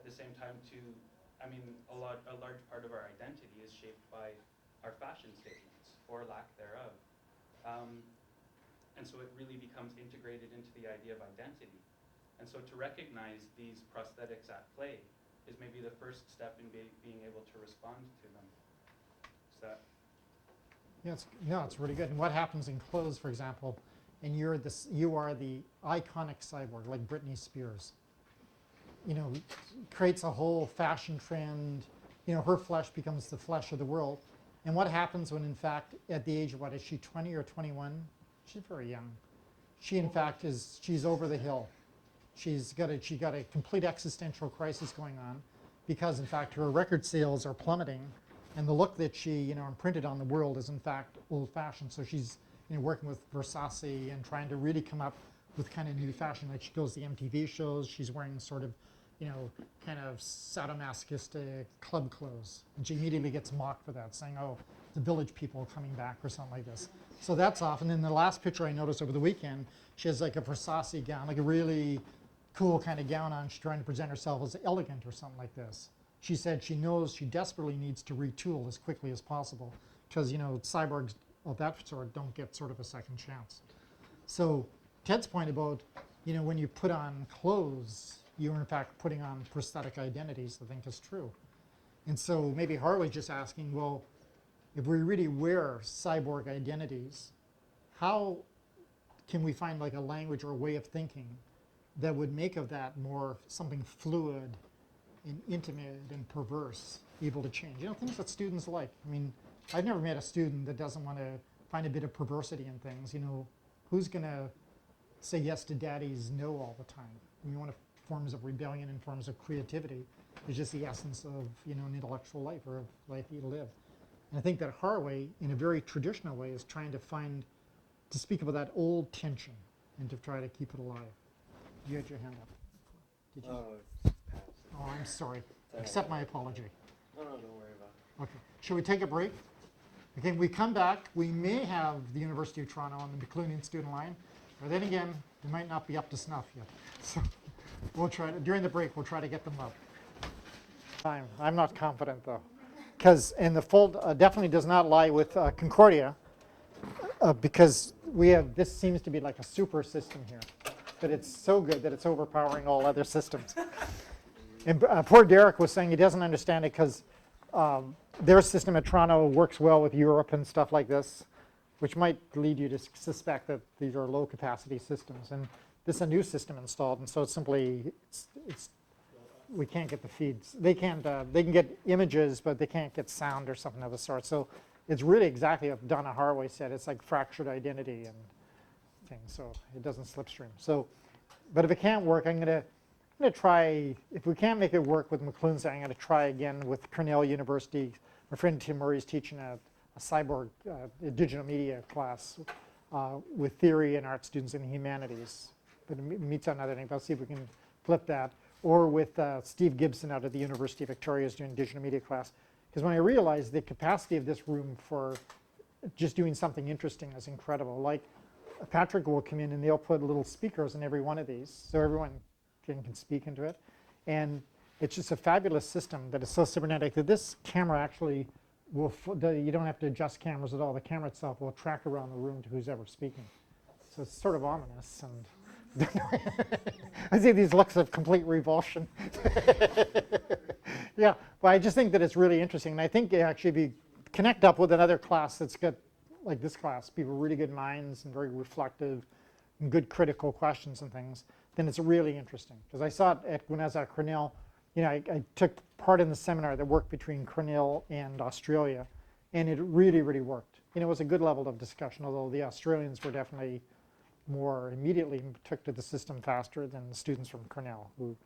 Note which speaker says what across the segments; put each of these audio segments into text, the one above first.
Speaker 1: at the same time a large part of our identity is shaped by our fashion statements, or lack thereof. And so it really becomes integrated into the idea of identity. And so to recognize these prosthetics at play is maybe the first step in being able to respond to them. Is that?
Speaker 2: Yeah, it's really good. And what happens in clothes, for example, and you are the iconic cyborg, like Britney Spears. Creates a whole fashion trend. Her flesh becomes the flesh of the world. And what happens when, in fact, at the age of what, is she 20 or 21? She's very young. She, in fact, she's over the hill. She got a complete existential crisis going on because, in fact, her record sales are plummeting, and the look that she, imprinted on the world is, in fact, old-fashioned. So she's, working with Versace and trying to really come up with kind of new fashion. Like she goes to MTV shows, she's wearing sort of, kind of sadomasochistic club clothes. And she immediately gets mocked for that, saying, oh, the village people are coming back or something like this. So that's off. And then the last picture I noticed over the weekend, she has like a Versace gown, like a really cool kind of gown on. She's trying to present herself as elegant or something like this. She said she knows she desperately needs to retool as quickly as possible because, cyborgs of that sort don't get sort of a second chance. So Ted's point about, when you put on clothes, you're in fact putting on prosthetic identities, I think is true. And so maybe Harley's just asking, well, if we really wear cyborg identities, how can we find like a language or a way of thinking that would make of that more something fluid and intimate and perverse, able to change? Things that students like. I mean, I've never met a student that doesn't want to find a bit of perversity in things. Who's going to say yes to daddy's no all the time? You want forms of rebellion and forms of creativity is just the essence of, an intellectual life or of life you live. And I think that Haraway, in a very traditional way, is trying to speak about that old tension and to try to keep it alive. You had your hand up. Did you? Oh, I'm sorry. Accept my apology.
Speaker 3: No, don't worry about it.
Speaker 2: Okay. Shall we take a break? Okay, we come back. We may have the University of Toronto on the McLean student line, but then again, they might not be up to snuff yet. So we'll try to, during the break, we'll try to get them up. I'm not confident though, because in the fold definitely does not lie with Concordia, because this seems to be like a super system here, but it's so good that it's overpowering all other systems. And poor Derek was saying he doesn't understand it because their system at Toronto works well with Europe and stuff like this, which might lead you to suspect that these are low capacity systems. And this is a new system installed, and so it's simply, we can't get the feeds. They can get images, but they can't get sound or something of the sort. So it's really exactly what Donna Haraway said. It's like fractured identity and things, so it doesn't slipstream. So, but if it can't work, I'm going to try, if we can't make it work with McLuhan's, I'm going to try again with Cornell University. My friend Tim Murray is teaching a cyborg digital media class with theory and art students in the humanities. But it meets on another thing, but I'll see if we can flip that. Or with Steve Gibson out of the University of Victoria is doing digital media class. Because when I realized the capacity of this room for just doing something interesting is incredible. Like Patrick will come in and they'll put little speakers in every one of these, so everyone can speak into it. And it's just a fabulous system that is so cybernetic that this camera actually will, you don't have to adjust cameras at all. The camera itself will track around the room to who's ever speaking. So it's sort of ominous. And I see these looks of complete revulsion. Yeah, but I just think that it's really interesting. And I think actually if you connect up with another class that's got, like this class, people with really good minds and very reflective and good critical questions and things, then it's really interesting. Because I saw it when I was at Cornell, I took part in the seminar that worked between Cornell and Australia, and it really, really worked. It was a good level of discussion, although the Australians were definitely more immediately took to the system faster than the students from Cornell, who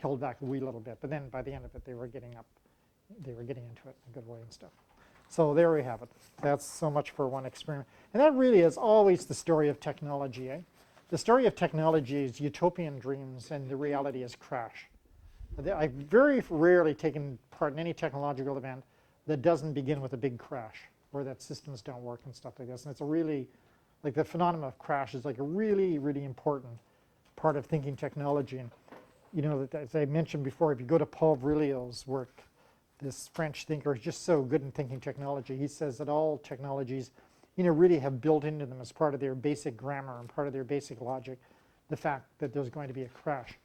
Speaker 2: held back a wee little bit. But then by the end of it, they were getting into it in a good way and stuff. So there we have it. That's so much for one experiment. And that really is always the story of technology, eh? The story of technology is utopian dreams, and the reality is crash. I've very rarely taken part in any technological event that doesn't begin with a big crash, or that systems don't work and stuff like this. And it's a really, like the phenomenon of crash is like a really, really important part of thinking technology. And you know, as I mentioned before, if you go to Paul Virilio's work, this French thinker is just so good in thinking technology. He says that all technologies, you know, really have built into them as part of their basic grammar and part of their basic logic, the fact that there's going to be a crash.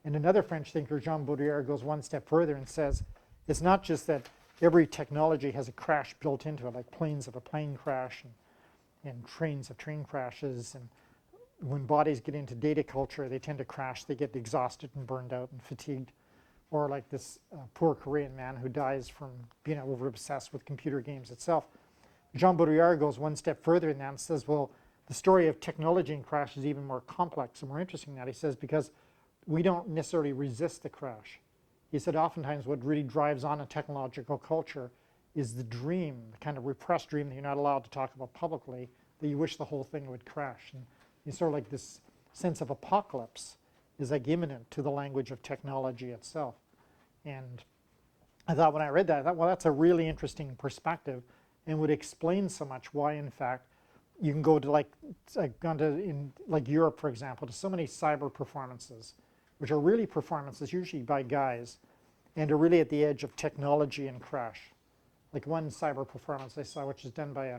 Speaker 2: And another French thinker, Jean Baudrillard, goes one step further and says, it's not just that every technology has a crash built into it, like planes have a plane crash and trains have train crashes. And when bodies get into data culture, they tend to crash. They get exhausted and burned out and fatigued. Or like this poor Korean man who dies from being over-obsessed with computer games itself. Jean Baudrillard goes one step further in that and says, well, the story of technology and crash is even more complex and more interesting than that. He says, because we don't necessarily resist the crash. He said oftentimes what really drives on a technological culture is the dream, the kind of repressed dream that you're not allowed to talk about publicly, that you wish the whole thing would crash. And it's sort of like this sense of apocalypse is like imminent to the language of technology itself. And I thought when I read that, I thought, well, that's a really interesting perspective and would explain so much why, in fact, you can go to I've gone to in like Europe, for example, to so many cyber performances, which are really performances usually by guys and are really at the edge of technology and crash. Like one cyber performance I saw, which is done by a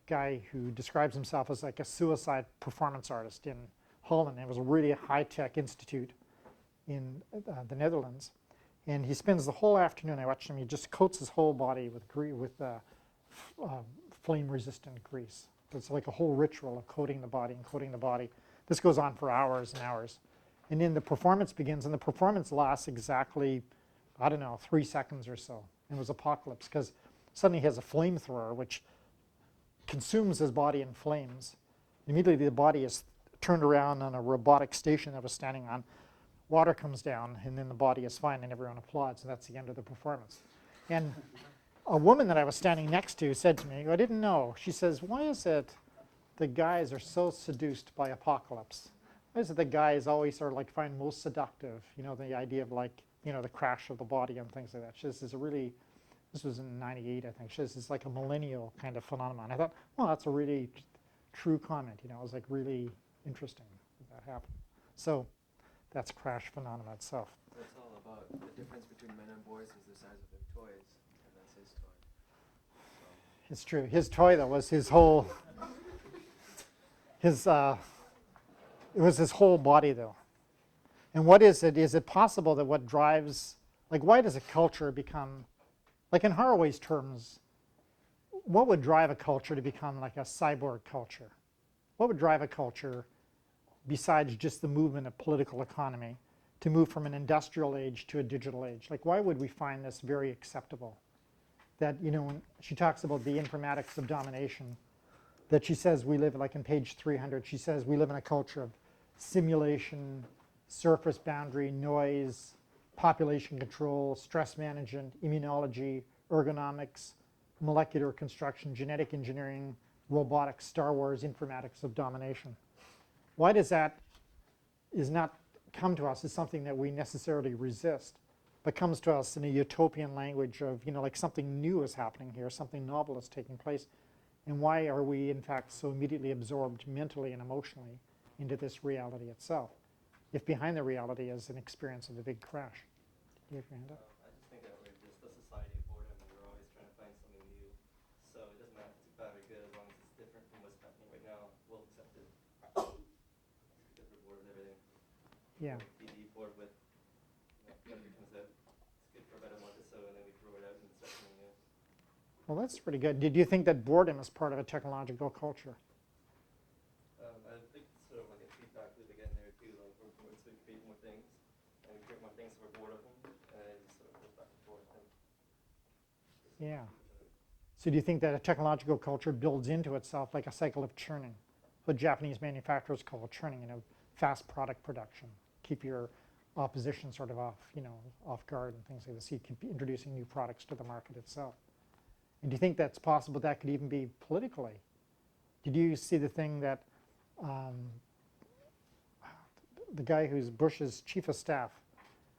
Speaker 2: guy who describes himself as like a suicide performance artist in Holland. It was a really high-tech institute in the Netherlands. And he spends the whole afternoon, I watched him, he just coats his whole body with flame-resistant grease. It's like a whole ritual of coating the body and coating the body. This goes on for hours and hours. And then the performance begins, and the performance lasts exactly, I don't know, 3 seconds or so. It was apocalypse, because suddenly he has a flamethrower, which consumes his body in flames. Immediately the body is turned around on a robotic station that was standing on. Water comes down, and then the body is fine, and everyone applauds, and that's the end of the performance. And a woman that I was standing next to said to me, I didn't know, she says, why is it the guys are so seduced by apocalypse? Why is it the guys always sort of like find most seductive, you know, the idea of like, you know, the crash of the body and things like that. She says, this was in '98, I think. She says, it's like a millennial kind of phenomenon. I thought, well, that's a really true comment, you know, it was like really interesting that happened. So that's crash phenomena itself.
Speaker 3: So it's all about the difference between men and boys is the size of their toys, and that's his toy. So.
Speaker 2: It's true. His toy, though, was his whole, it was his whole body, though. And what is it? Is it possible that what drives, like why does a culture become, like in Haraway's terms, what would drive a culture to become like a cyborg culture? What would drive a culture besides just the movement of political economy to move from an industrial age to a digital age? Like why would we find this very acceptable? That, you know, when she talks about the informatics of domination, that she says we live, like in page 300, she says we live in a culture of simulation, surface boundary, noise, population control, stress management, immunology, ergonomics, molecular construction, genetic engineering, robotics, Star Wars, informatics of domination. Why does that is not come to us as something that we necessarily resist, but comes to us in a utopian language of, you know, like something new is happening here, something novel is taking place, and why are we in fact so immediately absorbed mentally and emotionally into this reality itself, if behind the reality is an experience of a big crash? Do you have your hand up?
Speaker 4: I just think that we're just a society of boredom, and we're always trying to find something new. So it doesn't matter if it's bad or good, as long as it's different from what's happening right now, we'll accept it. Because we're bored with everything.
Speaker 2: Yeah.
Speaker 4: Be bored with, you know, whatever comes out. It's good for about a month or so, and then we throw it out and start something new.
Speaker 2: Well, that's pretty good. Did you think that boredom is part of a technological culture?
Speaker 4: I think it's sort of like a feedback loop again there too. Like we're bored, so we create more things, and we create more things, so we're bored of them, and it just sort of goes back and forth. And
Speaker 2: Yeah. So do you think that a technological culture builds into itself like a cycle of churning? What Japanese manufacturers call churning, you know, fast product production. Keep your opposition sort of off, you know, off guard and things like this. You keep introducing new products to the market itself. And do you think that's possible that could even be politically? Did you see the thing that the guy who's Bush's chief of staff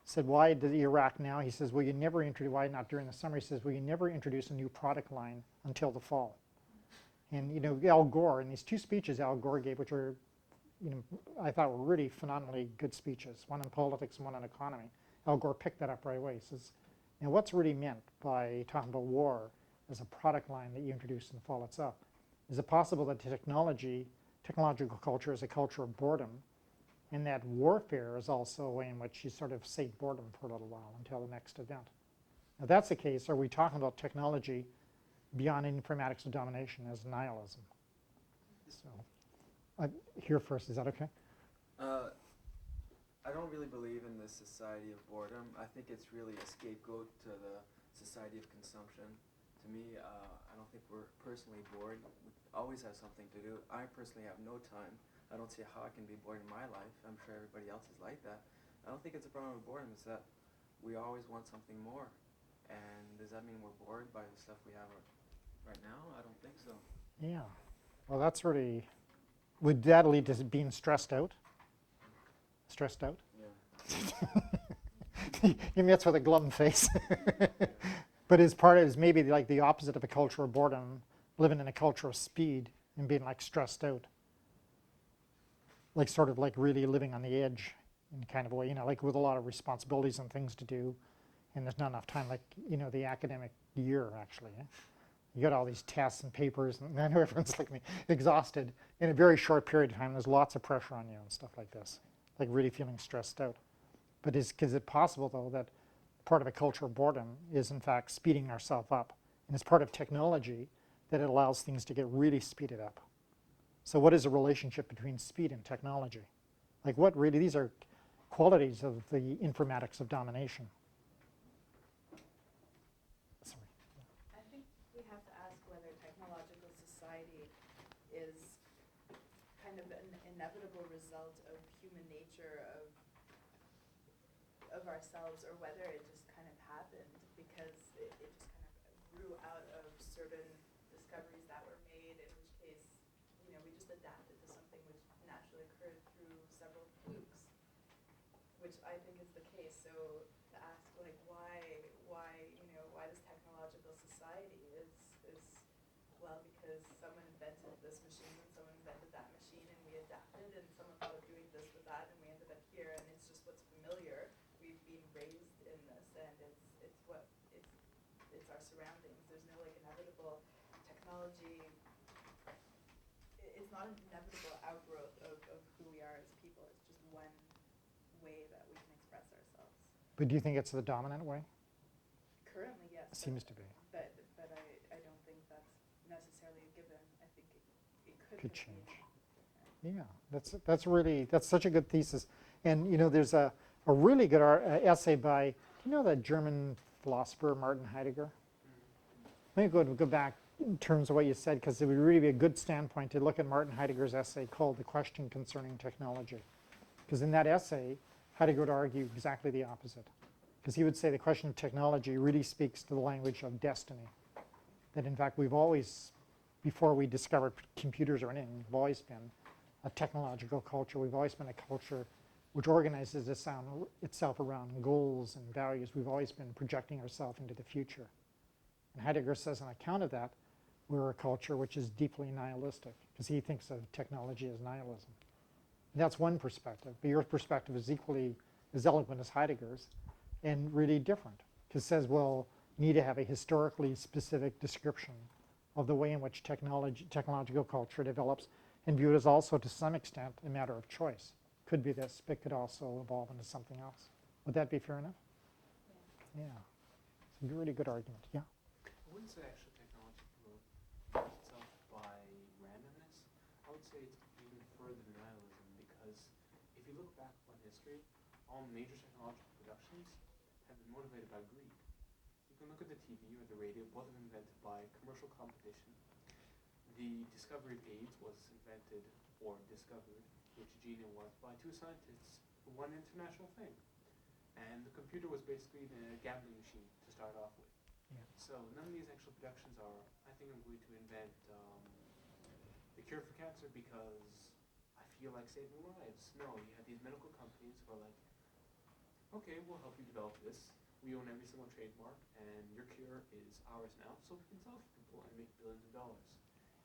Speaker 2: said, why did Iraq now? He says, well, you never introduce, why not during the summer? He says, well, you never introduce a new product line until the fall. And, you know, Al Gore, in these two speeches Al Gore gave, which were I thought were really phenomenally good speeches, one on politics and one on economy. Al Gore picked that up right away. He says, what's really meant by talking about war as a product line that you introduced in the fall itself? Is it possible that technological culture is a culture of boredom, and that warfare is also a way in which you sort of sate boredom for a little while until the next event? Now, if that's the case, are we talking about technology beyond informatics and domination as nihilism? So, here first, is that okay?
Speaker 3: I don't really believe in the society of boredom. I think it's really a scapegoat to the society of consumption. To me, I don't think we're personally bored. We always have something to do. I personally have no time. I don't see how I can be bored in my life. I'm sure everybody else is like that. I don't think it's a problem with boredom. It's that we always want something more. And does that mean we're bored by the stuff we have right now? I don't think so.
Speaker 2: Yeah. Well, that's really, would that lead to being stressed out? Stressed out?
Speaker 3: Yeah.
Speaker 2: You mean that's with a glum face. But is maybe like the opposite of a culture of boredom, living in a culture of speed and being like stressed out. Like sort of like really living on the edge in kind of a way, like with a lot of responsibilities and things to do, and there's not enough time, like, the academic year actually. You got all these tests and papers, and I know everyone's like me, exhausted in a very short period of time. There's lots of pressure on you and stuff like this, like really feeling stressed out. But is it possible, though, that part of a culture of boredom is, in fact, speeding ourselves up? And it's part of technology that it allows things to get really speeded up. So what is the relationship between speed and technology? Like what really, these are qualities of the informatics of domination. Sorry.
Speaker 5: I think we have to ask whether technological society is kind of an inevitable result of human nature, of ourselves, or whether it just kind of happened because it just kind of grew out of certain discoveries that were made, in which case, we just adapted to something which naturally occurred through several flukes, which I think is the case. So to ask, like, why does technological society is well, because someone invented this machine and someone invented that machine and we adapted, and someone thought of doing this with that and we ended up here, and it's just what's familiar. We've been raised in this, and it's our surroundings. There's no like inevitable technology. It's not an inevitable outgrowth of who we are as people. It's just one way that we can express ourselves.
Speaker 2: But do you think it's the dominant way?
Speaker 5: Currently, yes.
Speaker 2: It seems to be.
Speaker 5: But I don't think that's necessarily a given. I think it
Speaker 2: Could
Speaker 5: be.
Speaker 2: change. Yeah, that's such a good thesis. And there's a really good essay by, the German philosopher Martin Heidegger? Let me go back in terms of what you said, because it would really be a good standpoint to look at Martin Heidegger's essay called The Question Concerning Technology. Because in that essay, Heidegger would argue exactly the opposite. Because he would say the question of technology really speaks to the language of destiny. That in fact we've always, before we discovered computers or anything, we've always been a technological culture. We've always been a culture which organizes itself around goals and values. We've always been projecting ourselves into the future. And Heidegger says on account of that, we're a culture which is deeply nihilistic, because he thinks of technology as nihilism. And that's one perspective, but your perspective is equally as eloquent as Heidegger's and really different, because it says, well, you need to have a historically specific description of the way in which technological culture develops, and view it as also, to some extent, a matter of choice. Could be this, but could also evolve into something else. Would that be fair enough? Yeah. It's a really good argument. Yeah.
Speaker 6: I wouldn't say actually technology grew itself by randomness. I would say it's even further than nihilism, because if you look back on history, all major technological productions have been motivated by greed. You can look at the TV or the radio, both of them invented by commercial competition. The discovery of AIDS was invented or discovered, which gene it was, by two scientists who won an international thing. And the computer was basically the gambling machine to start off with.
Speaker 2: Yeah.
Speaker 6: So none of these actual productions are, I think I'm going to invent the cure for cancer because I feel like saving lives. No, you have these medical companies who are like, okay, we'll help you develop this. We own every single trademark, and your cure is ours now, so we can sell it to people and make billions of dollars.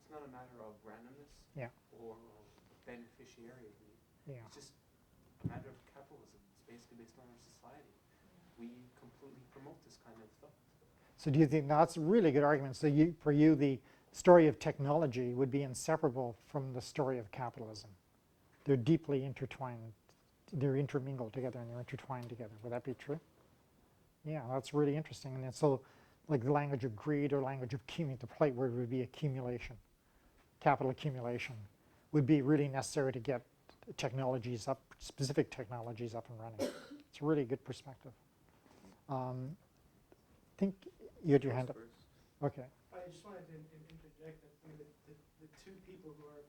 Speaker 6: It's not a matter of randomness
Speaker 2: Yeah.
Speaker 6: or beneficiary of need.
Speaker 2: Yeah.
Speaker 6: It's just a matter of capitalism. It's basically based on our society. We completely promote this kind of stuff.
Speaker 2: So do you think that's a really good argument? So for you, the story of technology would be inseparable from the story of capitalism. They're deeply intertwined. They're intermingled together and they're intertwined together. Would that be true? Yeah, that's really interesting. And so like the language of greed or language of the plate word would be accumulation. Capital accumulation would be really necessary to get technologies up, specific technologies up and running. It's a really good perspective. I think you had your hand up. Okay.
Speaker 7: I just wanted to interject that the two people who are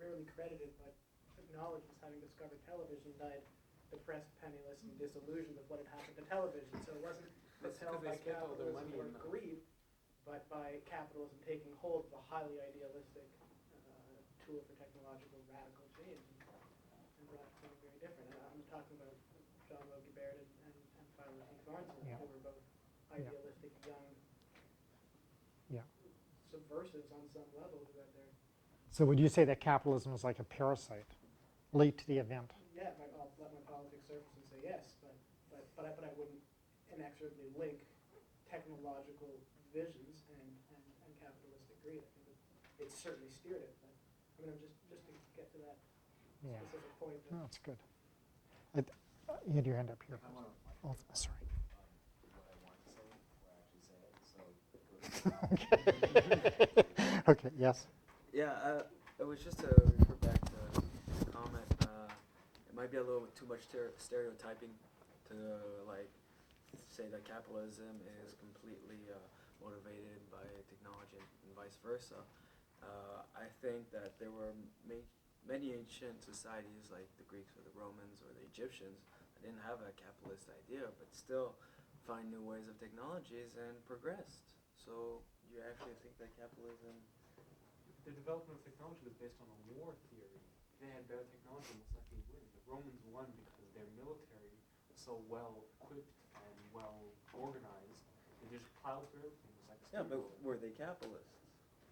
Speaker 7: rarely credited but acknowledged as having discovered television died depressed, penniless, and disillusioned with what had happened to television. So it wasn't
Speaker 6: That's
Speaker 7: propelled
Speaker 6: because
Speaker 7: by
Speaker 6: they spent all their
Speaker 7: capitalism
Speaker 6: money
Speaker 7: or
Speaker 6: in the-
Speaker 7: greed, but by capitalism taking hold of a highly idealistic tool for technological radical change and brought something very different. And I'm talking about John Logie Baird and Philo T. Thornton,
Speaker 2: Yeah.
Speaker 7: who were both
Speaker 2: Yeah.
Speaker 7: idealistic young
Speaker 2: Yeah.
Speaker 7: subversives on some level who had their
Speaker 2: So would you say that capitalism is like a parasite, late to the event?
Speaker 7: yeah, I'll let my politics surface and say yes, but I wouldn't inexorably link technological visions and capitalistic greed. I think it certainly steered it, but I mean, just to get to that
Speaker 2: Yeah.
Speaker 7: specific point.
Speaker 2: No, that's good. You had your hand up here.
Speaker 8: I want to
Speaker 2: Oh, sorry.
Speaker 8: what I want to say, or actually say it, so.
Speaker 2: Okay, yes.
Speaker 3: Yeah, it was just to refer back to the comment. It might be a little bit too much stereotyping to like say that capitalism is completely motivated by technology and vice versa. I think that there were many ancient societies like the Greeks or the Romans or the Egyptians that didn't have a capitalist idea, but still find new ways of technologies and progressed. So you actually think that capitalism?
Speaker 6: The development of technology was based on a war theory. If they had better technology, most likely would. The Romans won because their military was so well equipped and well organized. They just plowed through everything. It was like a
Speaker 3: Yeah, but
Speaker 6: steamroller.
Speaker 3: were they capitalists?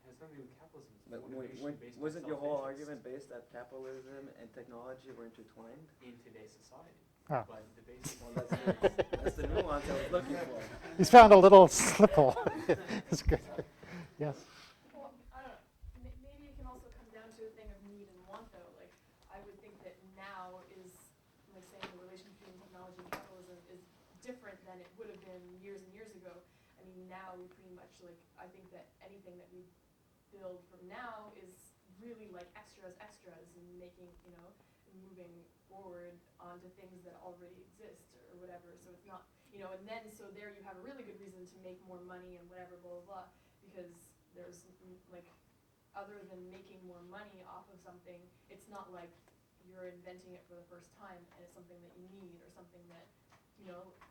Speaker 6: It has nothing to do with capitalism. It's
Speaker 3: But
Speaker 6: motivation based on
Speaker 3: wasn't your whole
Speaker 6: self-interest
Speaker 3: argument based that capitalism and technology were intertwined?
Speaker 6: in today's society?
Speaker 2: Ah.
Speaker 6: But the basic
Speaker 3: Well, that's the nuance I was looking for.
Speaker 2: He's found a little slipple. That's good. Yes.
Speaker 5: Well, I don't know, maybe it can also come down to a thing of need and want though, like, I would think that now is, like saying the relation between technology and capitalism is different than it would have been years and years ago. I mean, now we pretty much, like, I think that anything that we build from now is really like extras and making, moving forward onto things that already exist or whatever, so it's not, and then, so there you have a really good reason to make more money and whatever, blah, blah, blah, because there's, like, other than making more money off of something, it's not like you're inventing it for the first time and it's something that you need or something that,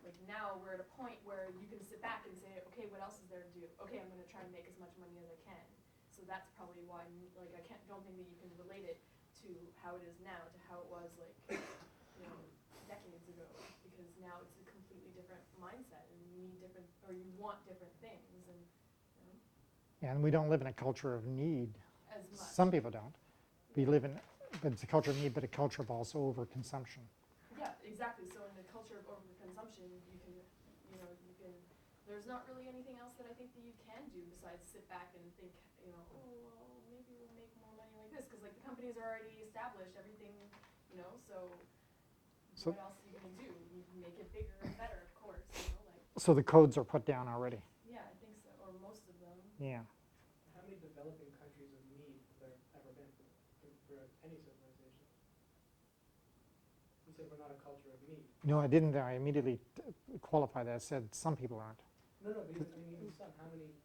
Speaker 5: like now we're at a point where you can sit back and say, okay, what else is there to do? Okay, I'm gonna try and make as much money as I can. So that's probably why, like, don't think that you can relate it to how it is now to how it was, like, decades ago, because now it's a completely different mindset and you need different, or you want different things and,
Speaker 2: And we don't live in a culture of need.
Speaker 5: as much.
Speaker 2: Some people don't. We live in, but it's a culture of need, but a culture of also overconsumption.
Speaker 5: Yeah, exactly. So in the culture of overconsumption, you can, there's not really anything else that I think that you can do besides sit back and think, oh, well, maybe we'll make more money like this, because like the companies are already established, everything, so what else are you gonna do? You can make it bigger and better, of course, like,
Speaker 2: So the codes are put down already.
Speaker 5: yeah, I think so, or most of them.
Speaker 2: Yeah.
Speaker 7: How many developing countries of need have there ever been for any civilization? You said we're not a culture of need.
Speaker 2: No, I didn't. I immediately qualified that. I said some people aren't.
Speaker 7: No, but even some, how many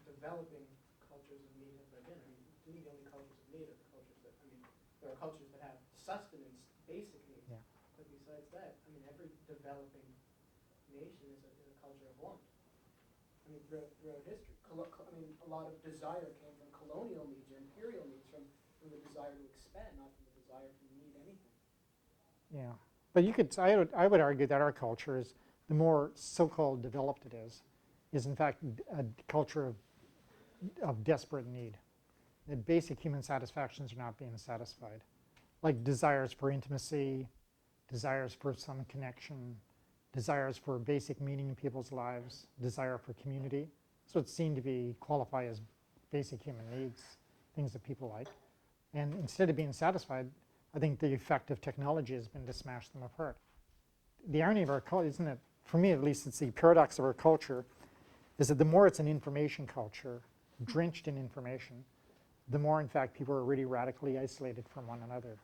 Speaker 7: developing cultures of need have there been? I mean, to me, the only cultures of need are the cultures that, there are cultures that have sustenance, basic needs.
Speaker 2: Yeah.
Speaker 7: But besides that, every developing nation is a culture of want. Throughout history, a lot of desire came from colonial needs or imperial needs, from the desire to expand, not from the desire to need anything.
Speaker 2: Yeah. But I would argue that our culture is, the more so-called developed it is in fact a culture of desperate need. that basic human satisfactions are not being satisfied. Like desires for intimacy, desires for some connection, desires for basic meaning in people's lives, desire for community. So it's seen to be qualify as basic human needs, things that people like. And instead of being satisfied, I think the effect of technology has been to smash them apart. The irony of our culture, isn't it, for me at least, it's the paradox of our culture, is that the more it's an information culture, drenched in information, the more in fact people are really radically isolated from one another.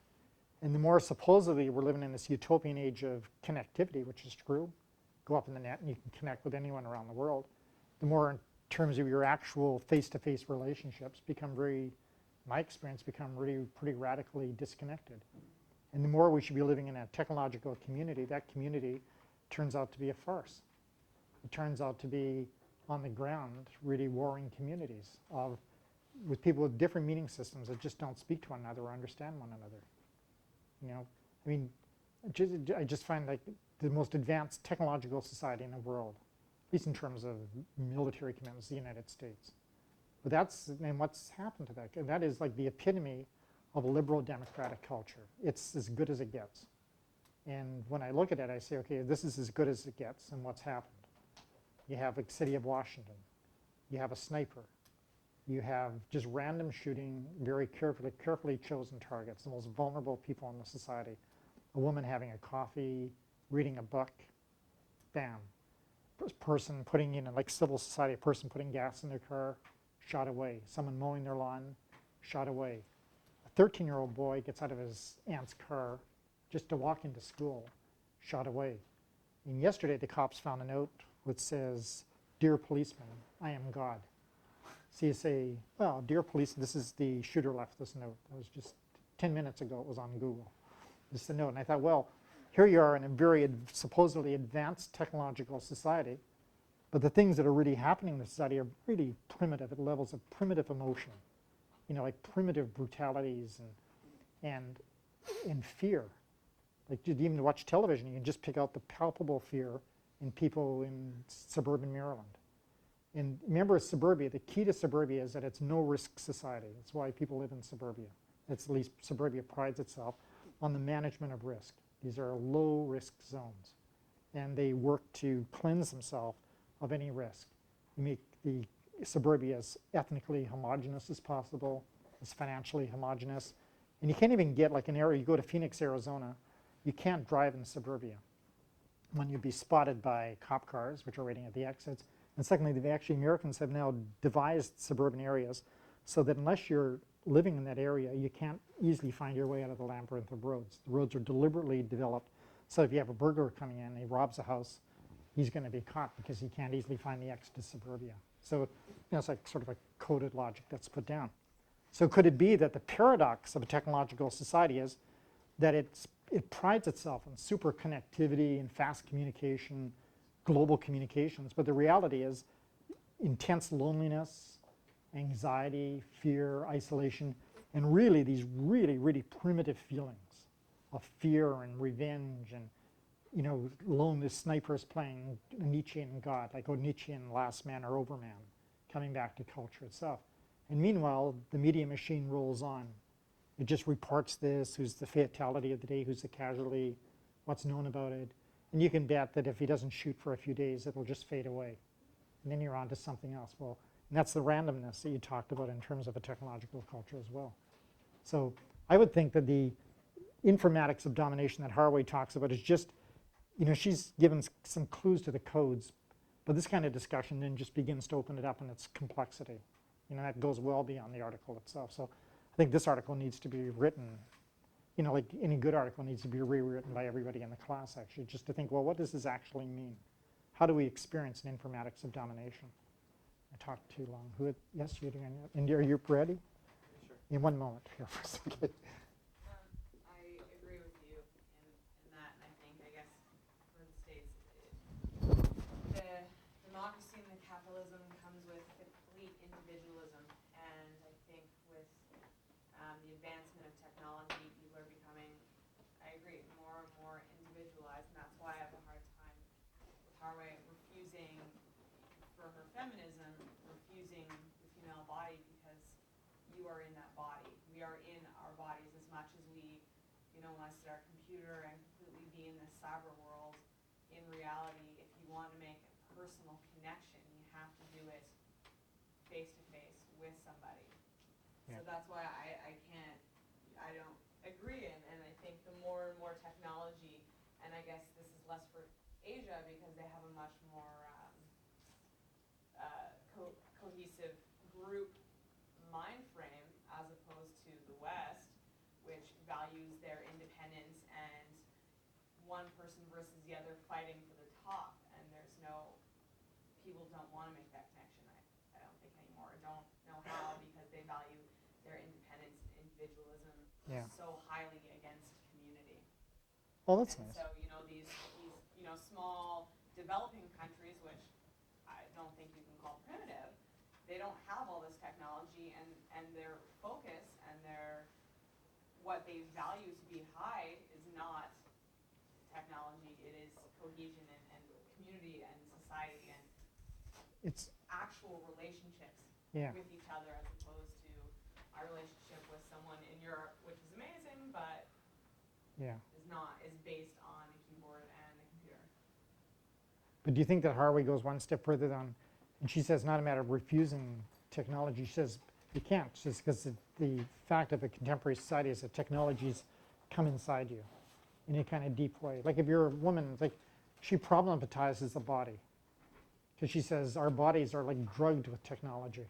Speaker 2: And the more supposedly we're living in this utopian age of connectivity, which is true, go up in the net and you can connect with anyone around the world, the more in terms of your actual face-to-face relationships become very, my experience, become really pretty radically disconnected. And the more we should be living in a technological community, that community turns out to be a farce. It turns out to be, on the ground, really warring communities with people with different meaning systems that just don't speak to one another or understand one another. You know, I mean, I just find like the most advanced technological society in the world, at least in terms of military commitments, the United States. But and what's happened to that? And that is like the epitome of a liberal democratic culture. It's as good as it gets. And when I look at it, I say, okay, this is as good as it gets, and what's happened? You have a city of Washington. You have a sniper. You have just random shooting, very carefully chosen targets, the most vulnerable people in the society. A woman having a coffee, reading a book, bam. Person putting in, like civil society, a person putting gas in their car, shot away. Someone mowing their lawn, shot away. A 13-year-old boy gets out of his aunt's car just to walk into school, shot away. And yesterday the cops found a note which says, "Dear policeman, I am God." So you say, well, dear police, this is the shooter left this note. It was just 10 minutes ago, it was on Google. This is the note. And I thought, well, here you are in a very supposedly advanced technological society, but the things that are really happening in the society are really primitive at levels of primitive emotion, you know, like primitive brutalities and fear. Like you even watch television, you can just pick out the palpable fear in people in suburban Maryland. And remember, suburbia, the key to suburbia is that it's no-risk society. That's why people live in suburbia. That's at least suburbia prides itself on the management of risk. These are low-risk zones. And they work to cleanse themselves of any risk. You make the suburbia as ethnically homogeneous as possible, as financially homogeneous. And you can't even get like an area, you go to Phoenix, Arizona, you can't drive in suburbia when you'd be spotted by cop cars, which are waiting at the exits. And secondly, Americans have now devised suburban areas so that unless you're living in that area, you can't easily find your way out of the labyrinth of roads. The roads are deliberately developed so if you have a burglar coming in and he robs a house, he's going to be caught because he can't easily find the exit to suburbia. So you know, it's like sort of a coded logic that's put down. So could it be that the paradox of a technological society is that it prides itself on super connectivity and fast communication, global communications, but the reality is intense loneliness, anxiety, fear, isolation, and really these really primitive feelings of fear and revenge and, you know, lonely snipers playing Nietzschean God, like Nietzschean Last Man or Overman, coming back to culture itself. And meanwhile, the media machine rolls on. It just reports this, who's the fatality of the day, who's the casualty, what's known about it. And you can bet that if he doesn't shoot for a few days, it'll just fade away. And then you're on to something else. Well, and that's the randomness that you talked about in terms of a technological culture as well. So I would think that the informatics of domination that Haraway talks about is just, you know, she's given some clues to the codes, but this kind of discussion then just begins to open it up in its complexity. You know, that goes well beyond the article itself. So I think this article needs to be written, you know, like any good article needs to be rewritten by everybody in the class, actually, just to think, well, what does this actually mean? How do we experience an informatics of domination? I talked too long. Yes, you're doing it. And are you ready?
Speaker 4: Sure.
Speaker 2: In 1 moment here for a second.
Speaker 5: I agree with you in that, and I think, I guess, for the states, the democracy and the capitalism comes with complete individualism, and I think with the advancement of technology, people are becoming, I agree, more and more individualized, and that's why I have a hard time with Haraway refusing, for her feminism, refusing the female body, because
Speaker 9: you are in that body. We are in our bodies as much as we, want to sit our computer and completely be in this cyber world. In reality, if you want to make a personal connection, you have to do it face to face with somebody.
Speaker 2: Yeah.
Speaker 9: So that's why I don't agree, and I think the more and more technology, and I guess this is less for Asia because they have a much more cohesive group mind frame as opposed to the West, which values their independence and one person versus the other fighting for the top, and people don't want to make that connection, I don't think anymore, don't know how, because they value their independence and individualism so highly against community.
Speaker 2: Oh, that's
Speaker 9: And
Speaker 2: nice.
Speaker 9: so, these small developing countries, which I don't think you can call primitive, they don't have all this technology, and their focus and what they value to be high is not technology, it is cohesion and community and society and
Speaker 2: It's
Speaker 9: actual relationships
Speaker 2: yeah.
Speaker 9: with each other, as opposed to our relationship with someone in Europe, which is amazing, but is based on a keyboard and a computer.
Speaker 2: But do you think that Harvey goes one step further than, and she says not a matter of refusing technology, she says you can't, just because the fact of a contemporary society is that technologies come inside you in a kind of deep way. Like if you're a woman, like she problematizes the body, because she says our bodies are like drugged with technology.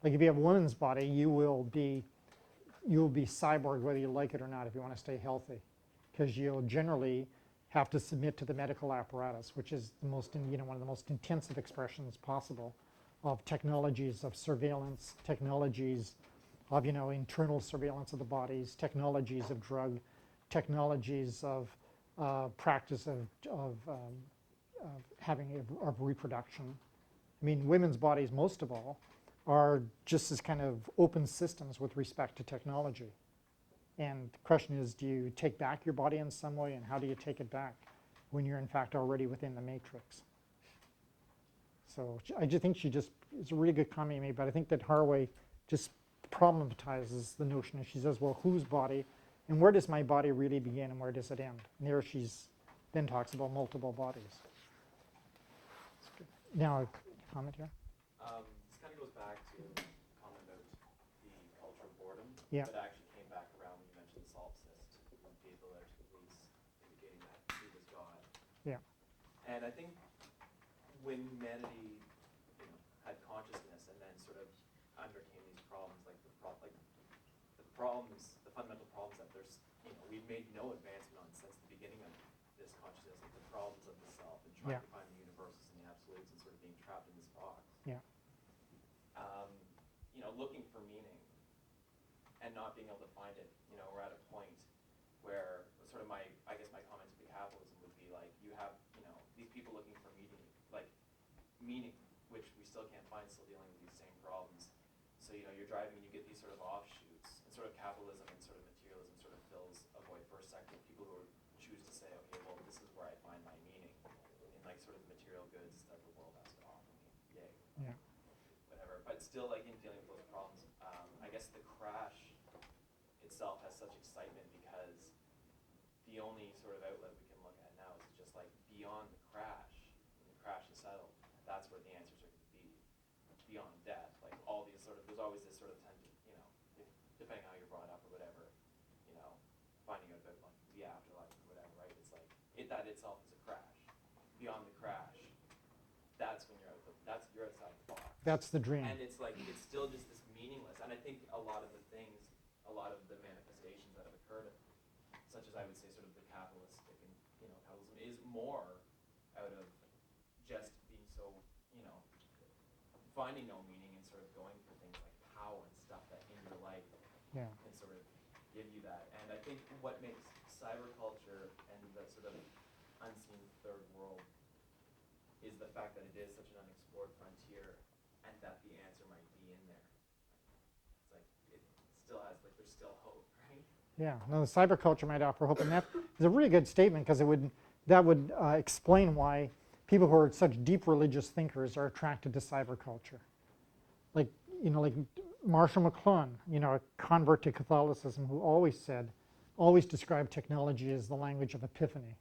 Speaker 2: Like if you have a woman's body, you will be cyborg whether you like it or not if you want to stay healthy, because you'll generally have to submit to the medical apparatus, which is the most, one of the most intensive expressions possible of technologies of surveillance, technologies of, internal surveillance of the bodies, technologies of drug, technologies of practice of reproduction. I mean, women's bodies, most of all, are just as kind of open systems with respect to technology. And the question is, do you take back your body in some way, and how do you take it back when you're in fact already within the matrix? So I just think it's a really good comment you made, but I think that Haraway just problematizes the notion, and she says, well, whose body, and where does my body really begin and where does it end? And there she's then talks about multiple bodies. Now, a comment here?
Speaker 8: This kind of goes back to the comment about the culture of boredom.
Speaker 2: Yeah.
Speaker 8: But it actually came back around when you mentioned the solipsist, who gave the letter to the police indicating that he was God.
Speaker 2: Yeah.
Speaker 8: And I think when humanity, had consciousness and then sort of undercame these problems, like the fundamental problems that there's, we've made no advancement on since the beginning of this consciousness, like the problems of the self and trying to find the universals and the absolutes and sort of being trapped in this box.
Speaker 2: Yeah.
Speaker 8: Looking for meaning and not being able to find it, we're at a point where sort of my comment to the capitalism would be like, you have, these people looking for meaning, which we still can't find, still dealing with these same problems. So, you're driving and you get these sort of offshoots, and sort of capitalism and sort of materialism sort of fills a void for a second. People who choose to say, okay, well, this is where I find my meaning in like sort of the material goods that the world has to offer me. Yay.
Speaker 2: Yeah.
Speaker 8: Whatever. But still, like in dealing with those problems, I guess the crash itself has such excitement because the only sort of outlet we can look at now is just like beyond the crash, when the crash is settled, that's where the answers are going to be. Beyond death, like all these sort of, there's always this sort of depending how you're brought up or whatever, finding out about like the afterlife or whatever, right? It's like that itself is a crash. Beyond the crash, that's when you're you're outside the box.
Speaker 2: That's the dream.
Speaker 8: And it's like it's still just this meaningless. And I think a lot of the manifestations that have occurred, such as I would say sort of the capitalistic and capitalism is more out of just being so finding no meaning and sort of going for things like power and stuff that in your life can sort of give you that. And I think what makes cyber culture and the sort of unseen third world is the fact that it is such an unexplored frontier and that the answer might be in there. It's like it still has, like there's still hope, right?
Speaker 2: Yeah, no, the cyber culture might offer hope, and that is a really good statement, because that would explain why people who are such deep religious thinkers are attracted to cyber culture. Like Marshall McLuhan, a convert to Catholicism, who always described technology as the language of epiphany.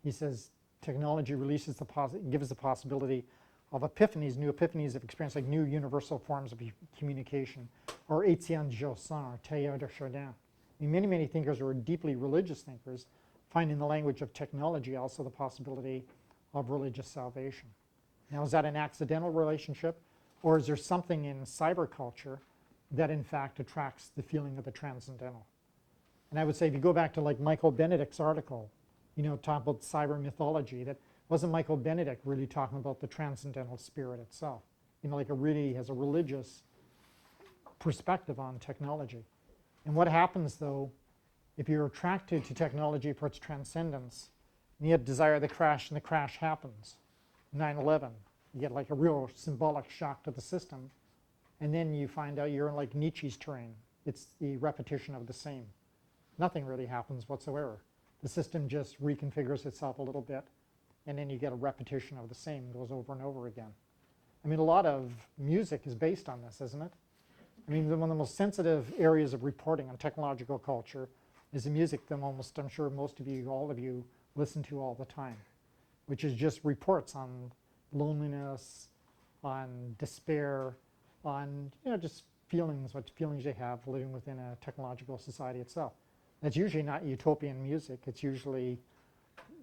Speaker 2: He says technology gives the possibility of epiphanies, new epiphanies of experience, like new universal forms of communication, or Étienne Jossin, or Teilhard de Chardin. Many, many thinkers who are deeply religious thinkers find in the language of technology also the possibility of religious salvation. Now, is that an accidental relationship, or is there something in cyber culture that in fact attracts the feeling of the transcendental? And I would say if you go back to like Michael Benedict's article, talk about cyber mythology, that wasn't Michael Benedict really talking about the transcendental spirit itself? Like it really has a religious perspective on technology. And what happens though, if you're attracted to technology for its transcendence, and yet desire the crash, and the crash happens, 9/11, you get like a real symbolic shock to the system, and then you find out you're in like Nietzsche's terrain. It's the repetition of the same. Nothing really happens whatsoever. The system just reconfigures itself a little bit, and then you get a repetition of the same, goes over and over again. I mean, a lot of music is based on this, isn't it? I mean, one of the most sensitive areas of reporting on technological culture is the music that I'm sure most of you, all of you, listen to all the time, which is just reports on loneliness, on despair, on just feelings, what feelings you have living within a technological society itself. That's usually not utopian music. It's usually,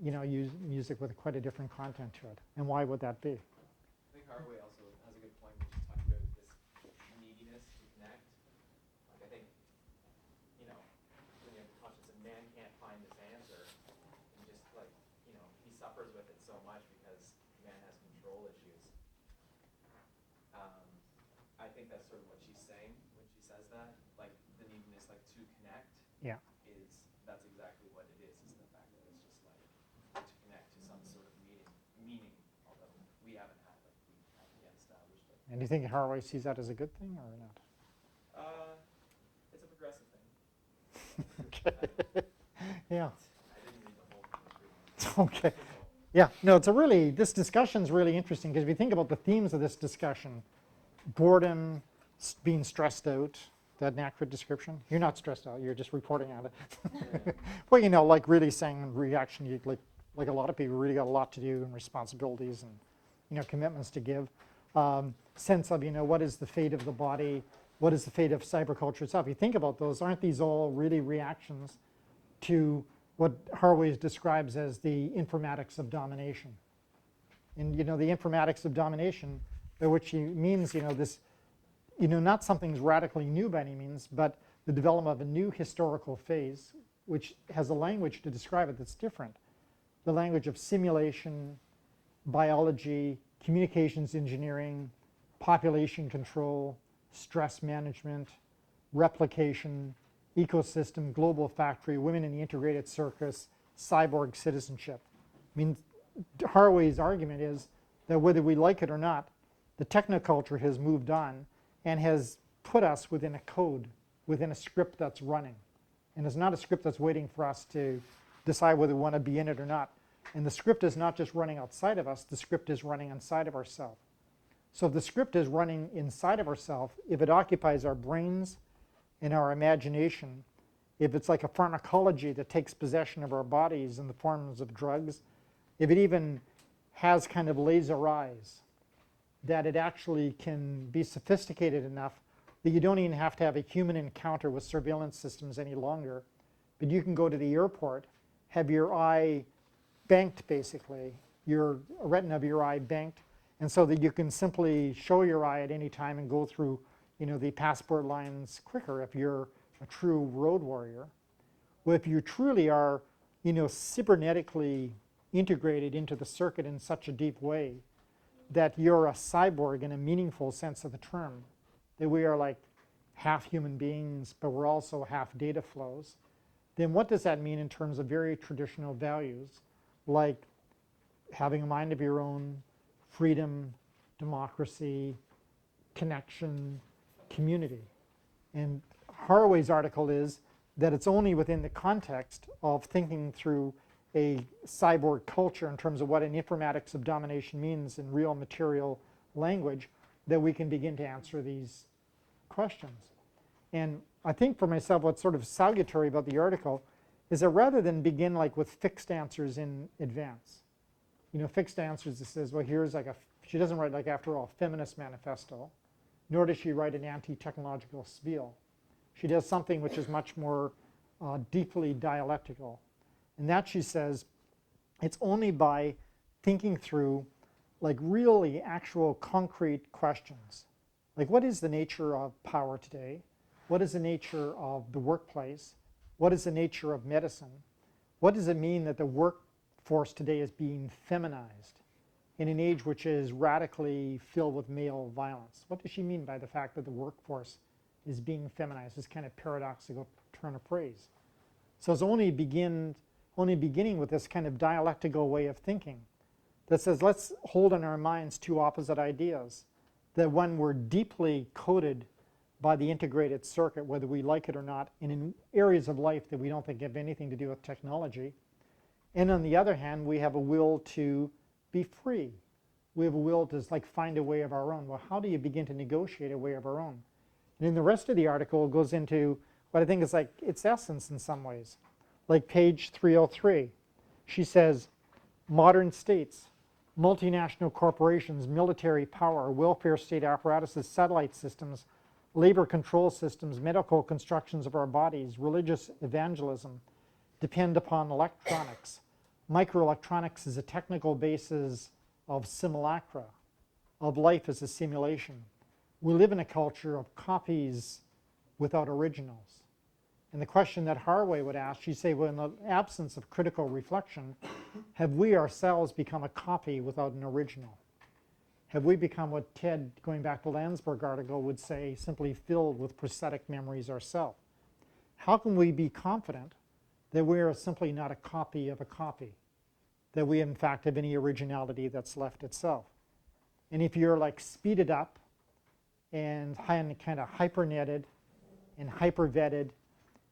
Speaker 2: music with quite a different content to it. And why would that be?
Speaker 8: I think Haraway also has a good point when she's talking about this neediness to connect. Like I think, when you have the conscience of man can't find this answer, and just like, he suffers with it so much because man has control issues. I think that's sort of what she's saying when she says that, like the neediness, like to connect.
Speaker 2: Yeah.
Speaker 8: That's exactly what it is the fact that it's just like to connect to some sort of meaning, although we haven't yet established it.
Speaker 2: And do you think Haraway sees that as a good thing or not?
Speaker 8: It's a progressive thing.
Speaker 2: Okay. Yeah.
Speaker 8: I didn't read the whole thing.
Speaker 2: Okay. Yeah. No, this discussion's really interesting because if you think about the themes of this discussion, boredom, being stressed out, that an accurate description? You're not stressed out, you're just reporting on it. Well, like really saying reaction, like a lot of people really got a lot to do and responsibilities and, commitments to give. Sense of, what is the fate of the body? What is the fate of cyberculture itself? You think about those, aren't these all really reactions to what Haraway describes as the informatics of domination? And, the informatics of domination, by which he means, this, not something's radically new by any means, but the development of a new historical phase, which has a language to describe it that's different. The language of simulation, biology, communications engineering, population control, stress management, replication, ecosystem, global factory, women in the integrated circus, cyborg citizenship. I mean, Haraway's argument is that whether we like it or not, the technoculture has moved on and has put us within a code, within a script that's running. And it's not a script that's waiting for us to decide whether we want to be in it or not. And the script is not just running outside of us, the script is running inside of ourselves. So if the script is running inside of ourselves, if it occupies our brains and our imagination, if it's like a pharmacology that takes possession of our bodies in the forms of drugs, if it even has kind of laser eyes, that it actually can be sophisticated enough that you don't even have to have a human encounter with surveillance systems any longer, but you can go to the airport, have your eye banked basically, your retina of your eye banked, and so that you can simply show your eye at any time and go through the passport lines quicker if you're a true road warrior. Well, if you truly are cybernetically integrated into the circuit in such a deep way that you're a cyborg in a meaningful sense of the term, that we are like half human beings, but we're also half data flows, then what does that mean in terms of very traditional values, like having a mind of your own, freedom, democracy, connection, community? And Haraway's article is that it's only within the context of thinking through a cyborg culture in terms of what an informatics of domination means in real material language that we can begin to answer these questions. And I think for myself, what's sort of salutary about the article is that rather than begin like with fixed answers in advance, fixed answers that says, well, here's like she doesn't write like, after all, feminist manifesto, nor does she write an anti-technological spiel. She does something which is much more deeply dialectical. And that, she says, it's only by thinking through like really actual concrete questions. Like, what is the nature of power today? What is the nature of the workplace? What is the nature of medicine? What does it mean that the workforce today is being feminized in an age which is radically filled with male violence? What does she mean by the fact that the workforce is being feminized? This kind of paradoxical turn of phrase. So it's only beginning with this kind of dialectical way of thinking that says, let's hold in our minds two opposite ideas. That when we're deeply coded by the integrated circuit, whether we like it or not, and in areas of life that we don't think have anything to do with technology. And on the other hand, we have a will to be free. We have a will to like find a way of our own. Well, how do you begin to negotiate a way of our own? And in the rest of the article, it goes into what I think is like its essence in some ways. Like page 303, she says, modern states, multinational corporations, military power, welfare state apparatuses, satellite systems, labor control systems, medical constructions of our bodies, religious evangelism depend upon electronics. Microelectronics is a technical basis of simulacra, of life as a simulation. We live in a culture of copies without originals. And the question that Harway would ask, she'd say, well, in the absence of critical reflection, have we ourselves become a copy without an original? Have we become what Ted, going back to Landsberg article, would say, simply filled with prosthetic memories ourselves? How can we be confident that we are simply not a copy of a copy? That we, in fact, have any originality that's left itself? And if you're like speeded up and kind of hyper-netted and hyper-vetted,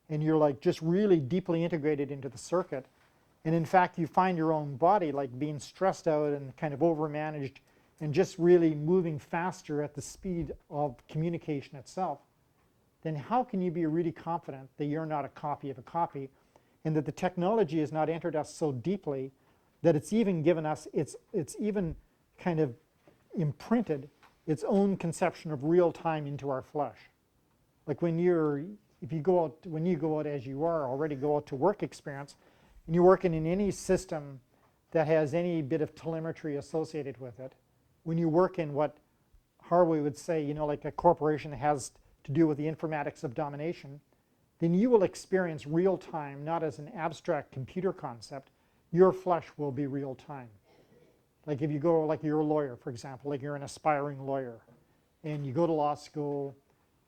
Speaker 2: and you're like just really deeply integrated into the circuit, and in fact you find your own body like being stressed out and kind of overmanaged and just really moving faster at the speed of communication itself, then how can you be really confident that you're not a copy of a copy, and that the technology has not entered us so deeply that it's even given us, it's even kind of imprinted its own conception of real time into our flesh? Like when you go out as you are, already go out to work experience, and you're working in any system that has any bit of telemetry associated with it, when you work in what Harvey would say, like a corporation that has to do with the informatics of domination, then you will experience real time, not as an abstract computer concept. Your flesh will be real time. Like if you go, like you're a lawyer, for example, like you're an aspiring lawyer, and you go to law school,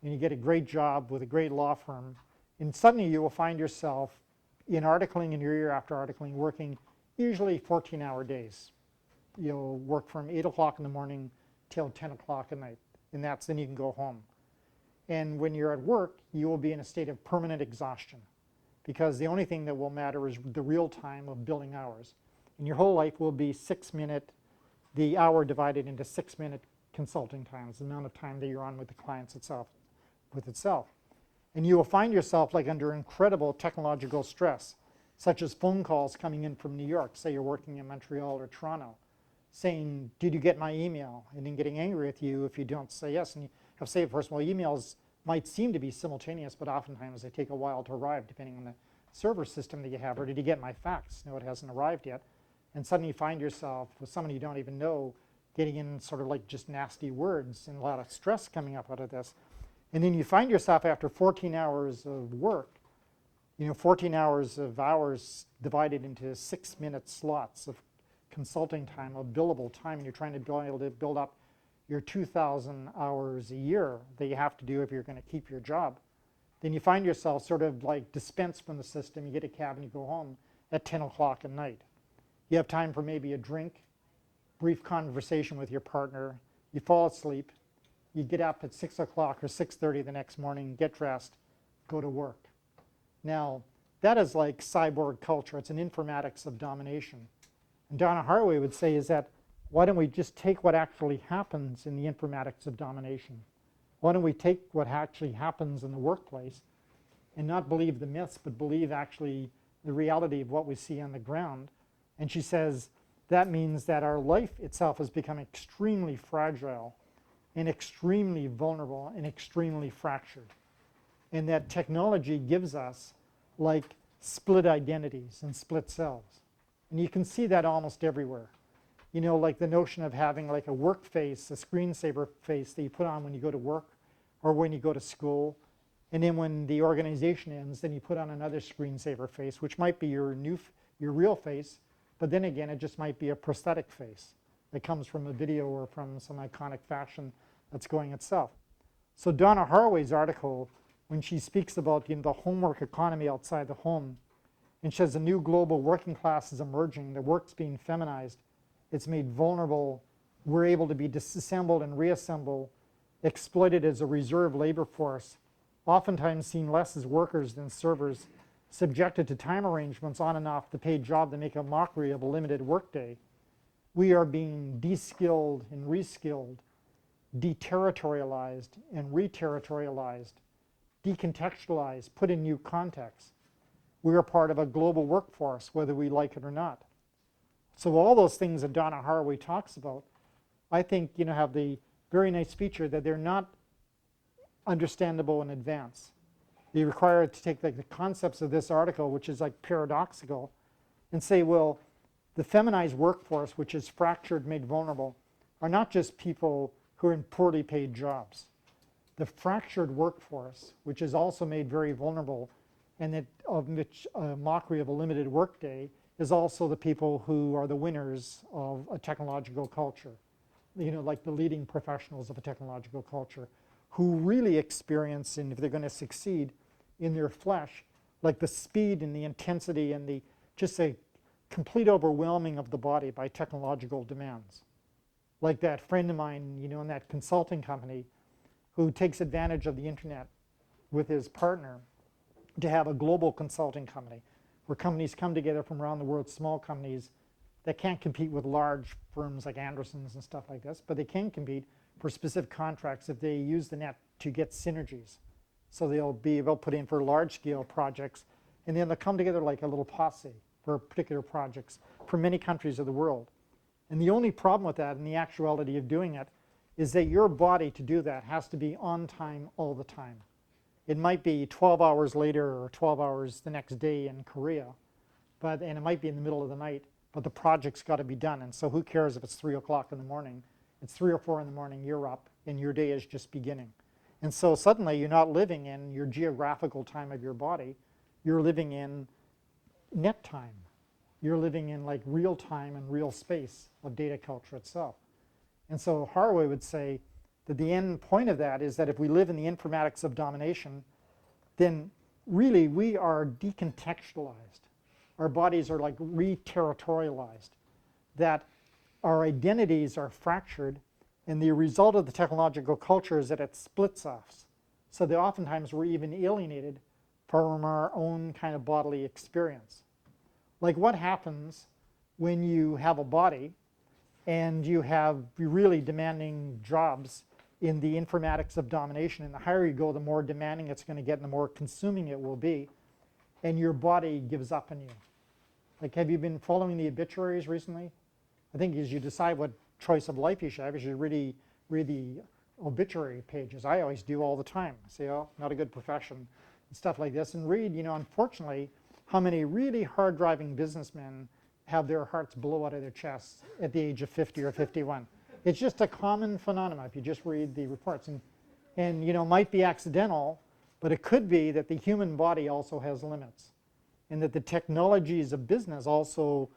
Speaker 2: and you get a great job with a great law firm, and suddenly you will find yourself in articling and year after articling, working usually 14-hour days. You'll work from 8 o'clock in the morning till 10 o'clock at night, and then you can go home. And when you're at work, you will be in a state of permanent exhaustion, because the only thing that will matter is the real time of billing hours. And your whole life will be the hour divided into 6-minute consulting times, the amount of time that you're on with the clients itself. And you will find yourself like under incredible technological stress, such as phone calls coming in from New York, say you're working in Montreal or Toronto, saying, did you get my email? And then getting angry with you if you don't say yes. And you have to say, first of all, emails might seem to be simultaneous, but oftentimes they take a while to arrive depending on the server system that you have. Or did you get my fax? No, it hasn't arrived yet. And suddenly you find yourself with someone you don't even know getting in sort of like just nasty words and a lot of stress coming up out of this. And then you find yourself after 14 hours of work, 14 hours of hours divided into 6-minute slots of consulting time, of billable time, and you're trying to be able to build up your 2,000 hours a year that you have to do if you're going to keep your job. Then you find yourself sort of like dispensed from the system. You get a cab and you go home at 10 o'clock at night. You have time for maybe a drink, brief conversation with your partner. You fall asleep. You get up at 6 o'clock or 6:30 the next morning, get dressed, go to work. Now, that is like cyborg culture. It's an informatics of domination. And Donna Haraway would say is that, why don't we just take what actually happens in the informatics of domination? Why don't we take what actually happens in the workplace and not believe the myths, but believe actually the reality of what we see on the ground? And she says that means that our life itself has become extremely fragile and extremely vulnerable and extremely fractured. And that technology gives us like split identities and split selves. And you can see that almost everywhere. You know, like the notion of having like a work face, a screensaver face that you put on when you go to work or when you go to school. And then when the organization ends, then you put on another screensaver face, which might be your real face, but then again, it just might be a prosthetic face that comes from a video or from some iconic fashion that's going itself. So Donna Haraway's article, when she speaks about the homework economy outside the home, and she says a new global working class is emerging, the work's being feminized, it's made vulnerable, we're able to be disassembled and reassembled, exploited as a reserve labor force, oftentimes seen less as workers than servers, subjected to time arrangements on and off the paid job that make a mockery of a limited workday. We are being de-skilled and re-skilled, deterritorialized and re-territorialized, decontextualized, put in new contexts. We are part of a global workforce, whether we like it or not. So all those things that Donna Haraway talks about, I think, have the very nice feature that they're not understandable in advance. They require to take like the concepts of this article, which is like paradoxical, and say, well, the feminized workforce, which is fractured, made vulnerable, are not just people who are in poorly paid jobs. The fractured workforce, which is also made very vulnerable, and that of which a mockery of a limited workday, is also the people who are the winners of a technological culture. Like the leading professionals of a technological culture, who really experience, and if they're going to succeed in their flesh, like the speed and the intensity and the just a complete overwhelming of the body by technological demands. Like that friend of mine, in that consulting company, who takes advantage of the internet with his partner to have a global consulting company, where companies come together from around the world, small companies that can't compete with large firms like Anderson's and stuff like this, but they can compete for specific contracts if they use the net to get synergies. So they'll put in for large scale projects, and then they'll come together like a little posse for particular projects for many countries of the world. And the only problem with that in the actuality of doing it is that your body to do that has to be on time all the time. It might be 12 hours later or 12 hours the next day in Korea, and it might be in the middle of the night, but the project's got to be done. And so who cares if it's 3 o'clock in the morning? It's 3 or 4 in the morning, you're up, and your day is just beginning. And so suddenly you're not living in your geographical time of your body, you're living in net time. You're living in like real time and real space of data culture itself. And so Haraway would say that the end point of that is that if we live in the informatics of domination, then really we are decontextualized. Our bodies are like re-territorialized, that our identities are fractured, and the result of the technological culture is that it splits us. So that oftentimes we're even alienated from our own kind of bodily experience. Like what happens when you have a body and you have really demanding jobs in the informatics of domination, and the higher you go, the more demanding it's going to get and the more consuming it will be, and your body gives up on you. Like, have you been following the obituaries recently? I think as you decide what choice of life you should have, you should really read the obituary pages. I always do all the time. Say, oh, not a good profession, and stuff like this, and read, unfortunately, how many really hard-driving businessmen have their hearts blow out of their chests at the age of 50 or 51. It's just a common phenomenon if you just read the reports. And might be accidental, but it could be that the human body also has limits, and that the technologies of business also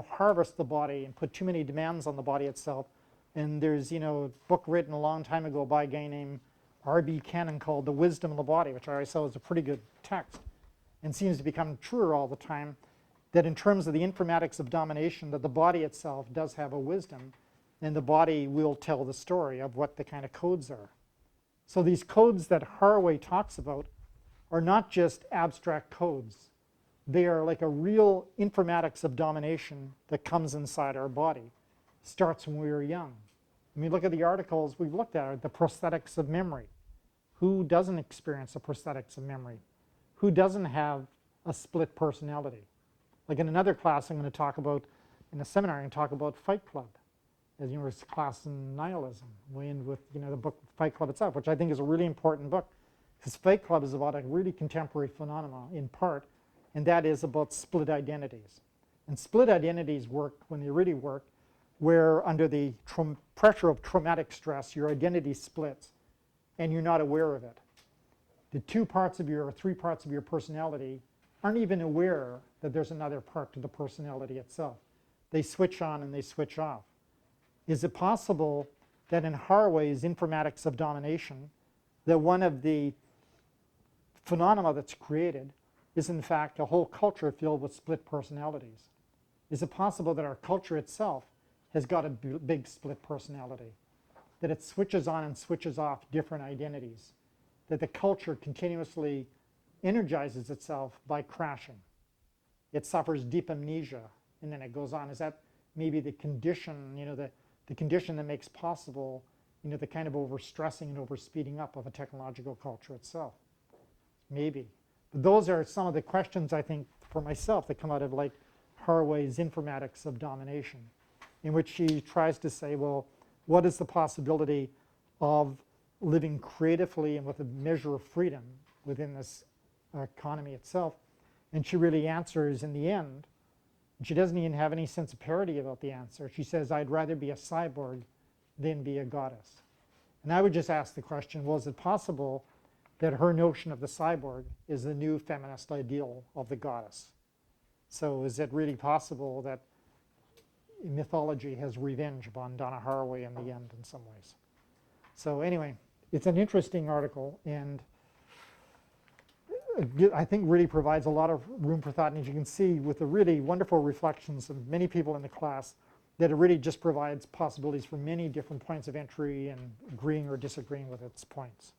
Speaker 2: harvest the body and put too many demands on the body itself. And there's a book written a long time ago by a guy named R.B. Cannon called The Wisdom of the Body, which I always thought was a pretty good text, and seems to become truer all the time, that in terms of the informatics of domination, that the body itself does have a wisdom, and the body will tell the story of what the kind of codes are. So these codes that Haraway talks about are not just abstract codes. They are like a real informatics of domination that comes inside our body. Starts when we were young. I mean, look at the articles we've looked at, the prosthetics of memory. Who doesn't experience the prosthetics of memory? Who doesn't have a split personality? Like in another class I'm going to talk about, in a seminar, I'm going to talk about Fight Club, as you know, it's a class in nihilism. We end with the book Fight Club itself, which I think is a really important book, because Fight Club is about a really contemporary phenomenon in part, and that is about split identities. And split identities work when they really work, where under the pressure of traumatic stress, your identity splits, and you're not aware of it. The 2 parts of your, or 3 parts of your personality aren't even aware that there's another part to the personality itself. They switch on and they switch off. Is it possible that in Haraway's Informatics of Domination, that one of the phenomena that's created is in fact a whole culture filled with split personalities? Is it possible that our culture itself has got a big split personality? That it switches on and switches off different identities? That the culture continuously energizes itself by crashing? It suffers deep amnesia and then it goes on. Is that maybe the condition, the condition that makes possible, the kind of overstressing and overspeeding up of a technological culture itself? Maybe. But those are some of the questions, I think, for myself that come out of like Haraway's Informatics of Domination, in which she tries to say, well, what is the possibility of living creatively and with a measure of freedom within this economy itself? And she really answers in the end, and she doesn't even have any sense of parody about the answer. She says, I'd rather be a cyborg than be a goddess. And I would just ask the question, well, is it possible that her notion of the cyborg is the new feminist ideal of the goddess? So is it really possible that mythology has revenge upon Donna Haraway in the end in some ways? So anyway, it's an interesting article, and I think really provides a lot of room for thought. And as you can see with the really wonderful reflections of many people in the class, that it really just provides possibilities for many different points of entry and agreeing or disagreeing with its points.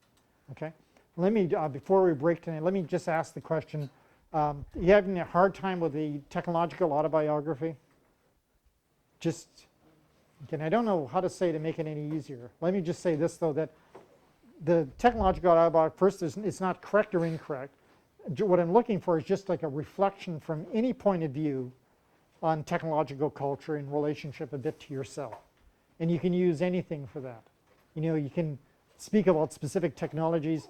Speaker 2: Okay? Let me, before we break tonight, let me just ask the question, you having a hard time with the technological autobiography? Just, again, I don't know how to say to make it any easier. Let me just say this, though, that the technological autobiography, first, it's not correct or incorrect. What I'm looking for is just like a reflection from any point of view on technological culture in relationship a bit to yourself. And you can use anything for that. You can speak about specific technologies,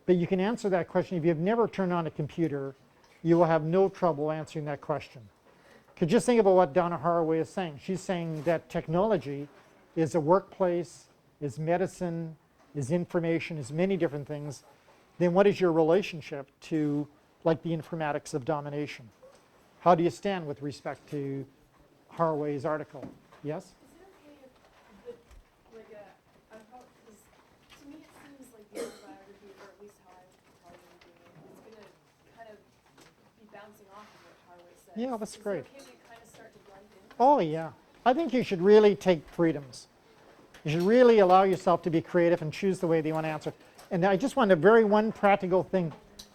Speaker 2: but you can answer that question. If you've never turned on a computer, you will have no trouble answering that question. Because just think about what Donna Haraway is saying. She's saying that technology is a workplace, is medicine, is information, is many different things. Then what is your relationship to, like, the informatics of domination? How do you stand with respect to Haraway's article? Yes?
Speaker 5: Is it okay if, because to me it seems like the autobiography, or at least how I'm probably doing it, is going to kind of be bouncing off of what Haraway says.
Speaker 2: Yeah, that's great.
Speaker 5: Is it okay to kind of start to blend in?
Speaker 2: Oh, yeah. I think you should really take freedoms. You should really allow yourself to be creative and choose the way that you want to answer. And I just want to very one practical thing.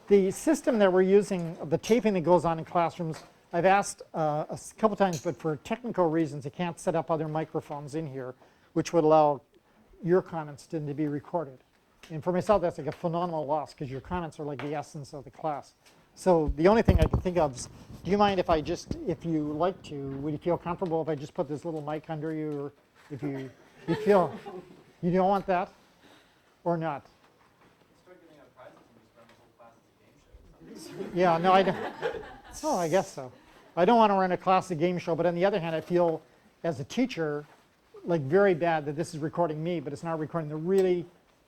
Speaker 2: The system that we're using, the taping that goes on in classrooms, I've asked a couple times, but for technical reasons, I can't set up other microphones in here, which would allow your comments to be recorded. And for myself, that's like a phenomenal loss, because your comments are like the essence of the class. So the only thing I can think of is, do you mind if I just, if you like to, would you feel comfortable if I just put this little mic under you, or if you feel, you don't want that, or not?
Speaker 8: Start giving out prizes and just run the whole class as a game show.
Speaker 2: Yeah, no, I don't. Oh, I guess so. I don't want to run a classic game show, but on the other hand, I feel as a teacher, like very bad that this is recording me, but it's not recording the really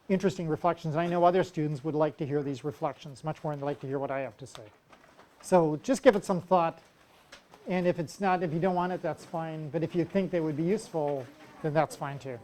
Speaker 2: interesting reflections. And I know other students would like to hear these reflections much more than they like to hear what I have to say. So just give it some thought. And if it's not, if you don't want it, that's fine. But if you think they would be useful, then that's fine too.